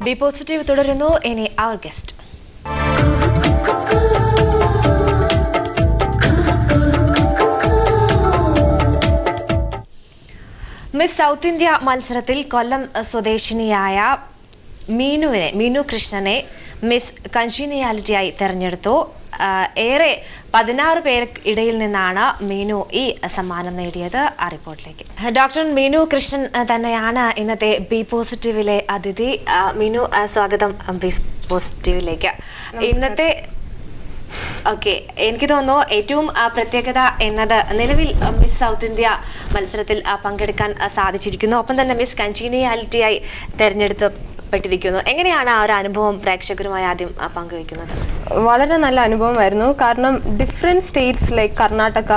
B positive തുടരുന്നു. ഇനി അവർ guest. Miss South India മത്സരത്തിൽ കൊല്ലം സ്വദേശിനിയായ മീനു കൃഷ്ണനെ മിസ് കൺജീനിയാലിറ്റിയായി തെരഞ്ഞെടുത്തു. ഏറെ 16 പേർക്ക് ഇടയിൽ നിന്നാണ് മീനു ഈ സമ്മാനം നേടിയത്. ആ റിപ്പോർട്ടിലേക്ക്. ഡോക്ടർ മീനു കൃഷ്ണൻ തന്നെയാണ് ഇന്നത്തെ ബി പോസിറ്റീവിലെ അതിഥി. മീനു, സ്വാഗതം ബി പോസിറ്റീവിലേക്ക്. ഇന്നത്തെ എനിക്ക് തോന്നുന്നു ഏറ്റവും പ്രത്യേകത എന്നത് നിലവിൽ മിസ് സൗത്ത് ഇന്ത്യ മത്സരത്തിൽ പങ്കെടുക്കാൻ സാധിച്ചിരിക്കുന്നു. ഒപ്പം തന്നെ മിസ് കൺജീനിയാലിറ്റിയായി തെരഞ്ഞെടുക്കപ്പെട്ടിരിക്കുന്നു. എങ്ങനെയാണ് ആ ഒരു അനുഭവം പ്രേക്ഷകരുമായി ആദ്യം പങ്കുവയ്ക്കുന്നത്? വളരെ നല്ല അനുഭവമായിരുന്നു. കാരണം different States like Karnataka,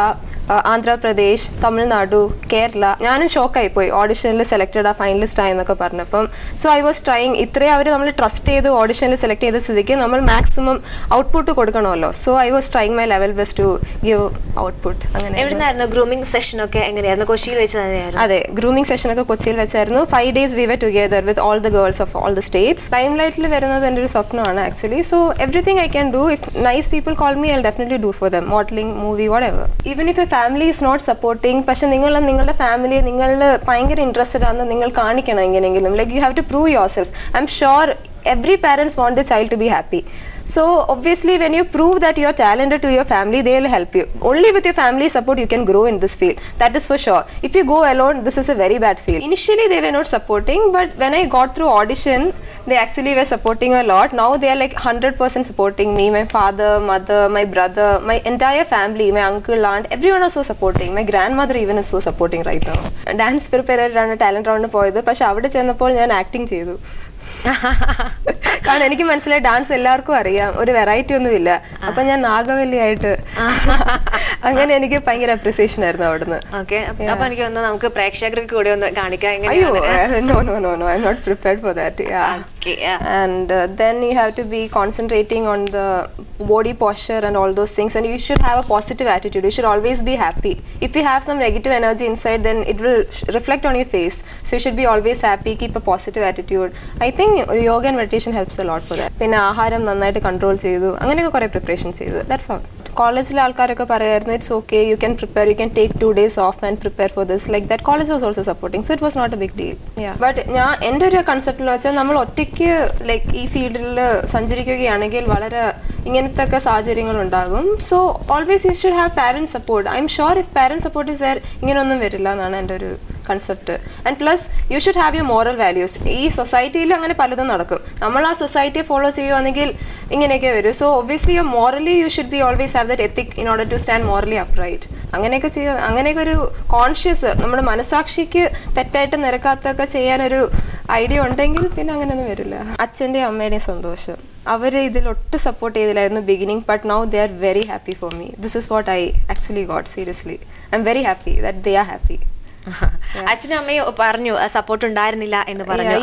Andhra Pradesh, Tamil Nadu, Kerala, ഞാനും ഷോക്കായി പോയി ഓഡിഷനിൽ സെലക്റ്റഡ് ഫൈനലിസ്റ്റ് ആയെന്നൊക്കെ പറഞ്ഞപ്പം. So I was trying. ഇത്രയും അവർ നമ്മൾ ട്രസ്റ്റ് ചെയ്ത് ഓഡിഷനിൽ സെലക്ട് ചെയ്ത സ്ഥിതിക്ക് നമ്മൾ മാക്സിമം ഔട്ട്പുട്ട് കൊടുക്കണമല്ലോ. So I was trying my level best to give output. അങ്ങനെ എവിടെയായിരുന്നു ഗ്രൂമിംഗ് സെഷൻ ഒക്കെ? എങ്ങനെയായിരുന്നു? കൊച്ചിയിൽ വെച്ച് തന്നെയായിരുന്നു? അതെ, ഗ്രൂമിംഗ് സെഷൻ ഒക്കെ കൊച്ചിയിൽ വെച്ചായിരുന്നു. 5 days we were together with all the girls of all the states. Lime ലൈറ്റിൽ വരുന്നത് എൻ്റെ ഒരു സ്വപ്നമാണ് actually. So everything I can do. If nice people call me, I definitely do for them. Modelling, movie, whatever. Even if your family is not supporting, പക്ഷെ നിങ്ങളുടെ ഫാമിലിയെ നിങ്ങളിൽ ഭയങ്കര ഇൻട്രസ്റ്റഡ് ആണെന്ന് നിങ്ങൾ കാണിക്കണം എങ്ങനെയെങ്കിലും. Like you have to prove yourself. I'm sure every parents want their child to be happy. So obviously when you prove that you are talented to your family, they will help you. Only with your family support you can grow in this field. That is for sure. If you go alone, this is a very bad field. Initially they were not supporting, but when I got through audition, they actually were supporting a lot. Now they are like 100% supporting me. My father, mother, my brother, my entire family, my uncle, aunt, everyone are so supporting. My grandmother even is so supporting right now. Dance prepare ആണ് talent round പോയത്. പക്ഷെ അവിടെ ചെന്നപ്പോൾ ഞാൻ acting ചെയ്തു. കാരണം എനിക്ക് മനസ്സിലായി ഡാൻസ് എല്ലാവർക്കും അറിയാം, ഒരു വെറൈറ്റി ഒന്നുമില്ല. അപ്പൊ ഞാൻ നാഗവല്ലിയായിട്ട് അങ്ങനെ എനിക്ക് ഭയങ്കര അപ്രിസിയേഷൻ ആയിരുന്നു അവിടുന്ന്. അപ്പൊ എനിക്ക് തോന്നുന്നു നമുക്ക് പ്രേക്ഷകർക്ക് കൂടി ഒന്ന് കാണിക്കാം. അയ്യോ, no, I'm not prepared for that. And then you have to be concentrating on the body posture and all those things, and you should have a positive attitude. You should always be happy. If you have some negative energy inside, then it will reflect on your face. So you should be always happy, keep a positive attitude. I think yoga and meditation helps a lot for that. പിന്നെ ആഹാരം നന്നായിട്ട് control ചെയ്തു, അങ്ങനെയൊക്കെ കുറെ preparation ചെയ്തു. That's all. കോളേജിലെ ആൾക്കാരൊക്കെ പറയായിരുന്നു it's okay, you can prepare, you can take 2 days off and prepare for this. Like that college was also supporting. So it was not a big deal. But ഞാൻ എൻ്റെ ഒരു കൺസെപ്റ്റിൽ വെച്ചാൽ നമ്മൾ ഒറ്റയ്ക്ക് ലൈക്ക് ഈ ഫീൽഡിൽ സഞ്ചരിക്കുകയാണെങ്കിൽ വളരെ ഇങ്ങനത്തെ ഒക്കെ സാഹചര്യങ്ങൾ ഉണ്ടാകും. So always you should have parent support. I'm sure if parent support is there, ഇങ്ങനെയൊന്നും വരില്ല എന്നാണ് എൻ്റെ ഒരു concept. And plus you should have your moral values. ഈ സൊസൈറ്റിയിൽ അങ്ങനെ പലതും നടക്കും. നമ്മൾ ആ സൊസൈറ്റിയെ ഫോളോ ചെയ്യുകയാണെങ്കിൽ ഇങ്ങനെയൊക്കെ വരും. So obviously your morally you should be always have that ethic in order to stand morally upright. അങ്ങനെയൊക്കെ ചെയ്യുക, അങ്ങനെയൊക്കെ ഒരു കോൺഷ്യസ്, നമ്മുടെ മനസാക്ഷിക്ക് തെറ്റായിട്ട് നിരക്കാത്തൊക്കെ ചെയ്യാനൊരു ഐഡിയ ഉണ്ടെങ്കിൽ പിന്നെ അങ്ങനെയൊന്നും വരില്ല. അച്ഛൻ്റെയും അമ്മയുടെയും സന്തോഷം, അവർ ഇതിൽ ഒട്ടും സപ്പോർട്ട് ചെയ്തില്ലായിരുന്നു beginning. But now they are very happy for me. This is what I actually got. Seriously I am very happy that they are happy. അച്ഛനും അമ്മയും പറഞ്ഞു സപ്പോർട്ട് ഉണ്ടായിരുന്നില്ല എന്ന് പറഞ്ഞു.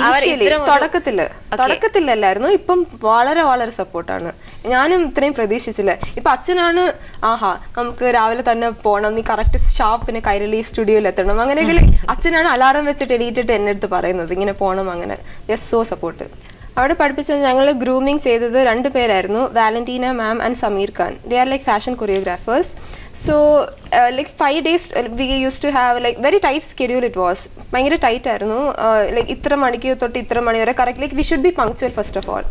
തുടക്കത്തിലല്ലായിരുന്നു, ഇപ്പം വളരെ വളരെ സപ്പോർട്ടാണ്. ഞാനും ഇത്രയും പ്രതീക്ഷിച്ചില്ല. ഇപ്പൊ അച്ഛനാണ് നമുക്ക് രാവിലെ തന്നെ പോകണം, നീ കറക്റ്റ് ഷാർപ്പിന് കൈരളി സ്റ്റുഡിയോയിൽ എത്തണം, അങ്ങനെയെങ്കിൽ അച്ഛനാണ് അലാറം വെച്ചിട്ട് എണീറ്റിട്ട് എന്നെ അടുത്ത് പറയുന്നത് ഇങ്ങനെ പോകണം. അങ്ങനെ യെസ്, സോ സപ്പോർട്ട്. അവിടെ പഠിപ്പിച്ചത് ഞങ്ങൾ ഗ്രൂമിങ് ചെയ്തത് 2 പേരായിരുന്നു, Valentina ma'am and Sameer Khan. They are like fashion choreographers. So like 5 days we use to have like very tight schedule. It was ഭയങ്കര ടൈറ്റ് ആയിരുന്നു. ലൈക്ക് ഇത്ര മണിക്ക് തൊട്ട് ഇത്ര മണി വരെ correct. Like we should be punctual first of all.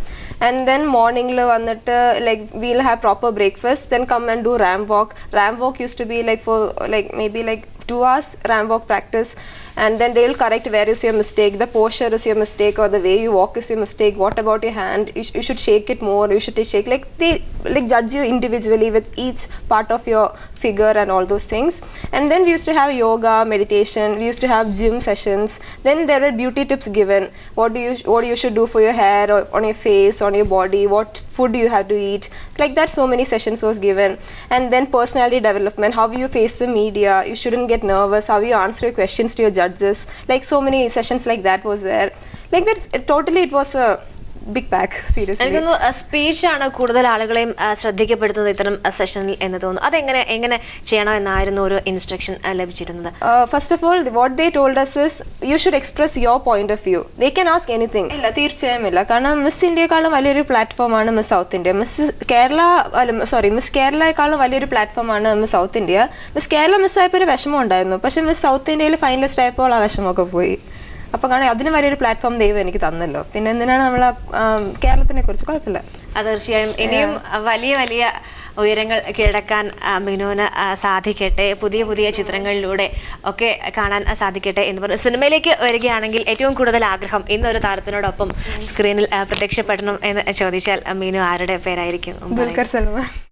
And then മോർണിംഗിൽ വന്നിട്ട് like we'll have proper breakfast, then come and do ramp walk. Ramp walk use to be like for like may be like 2 hours ram walk practice, and then they will correct where is your mistake, the posture is your mistake, or the way you walk is your mistake. What about your hand? You should shake it more, you should shake. Like they like judge you individually with each part of your figure and all those things. And then we used to have yoga, meditation, we used to have gym sessions. Then there were beauty tips given, what you should do for your hair, or on your face, on your body, what food you have to eat. Like that, so many sessions was given. And then personality development, how you face the media, you shouldn't get nervous, how you answer your questions to your judges. Like so many sessions like that was there. Like that, totally it was a big pack, seriously. എനിക്കൊന്നു സ്പീച്ചാണ് കൂടുതൽ ആളുകളെയും ശ്രദ്ധിക്കപ്പെടുന്നത് ഇത്തരം സെഷനിൽ എന്ന് തോന്നുന്നു. അതെങ്ങനെ ചെയ്യണം എന്നായിരുന്നു ഒരു instruction ലഭിച്ചിരുന്നത്? First of all, what they told us is you should express your point of view. They can ask anything. ഇല്ല, തീർച്ചയായും ഇല്ല. കാരണം മിസ് ഇന്ത്യയെക്കാളും വലിയൊരു പ്ലാറ്റ്ഫോമാണ് മിസ് സൗത്ത് ഇന്ത്യ. മിസ് കേരളയെക്കാളും വലിയൊരു പ്ലാറ്റ്ഫോമാണ് Miss South India. Miss Kerala മിസ്സായപ്പോൾ ഒരു വിഷമം ഉണ്ടായിരുന്നു. പക്ഷെ മിസ് സൗത്ത് ഇന്ത്യയിൽ ഫൈനലിസ്റ്റ് ആയപ്പോൾ ആ വിഷമമൊക്കെ പോയി. അപ്പോൾ കാരണം അതിന് വലിയൊരു പ്ലാറ്റ്ഫോം ദൈവം എനിക്ക് തന്നല്ലോ. പിന്നെ എന്തിനാണ് നമ്മൾ കേരളത്തിനെ കുറിച്ച് കുഴപ്പമില്ല. തീർച്ചയായും ഇനിയും വലിയ ഉയരങ്ങൾ കീഴടക്കാൻ മിനുവിന് സാധിക്കട്ടെ. പുതിയ ചിത്രങ്ങളിലൂടെ ഒക്കെ കാണാൻ സാധിക്കട്ടെ എന്ന് പറഞ്ഞു. സിനിമയിലേക്ക് വരികയാണെങ്കിൽ ഏറ്റവും കൂടുതൽ ആഗ്രഹം ഇന്നൊരു താരത്തിനോടൊപ്പം സ്ക്രീനിൽ പ്രത്യക്ഷപ്പെടണം എന്ന് ചോദിച്ചാൽ മീനു ആരുടെ പേരായിരിക്കും? ദുൽഖർ സൽമാൻ.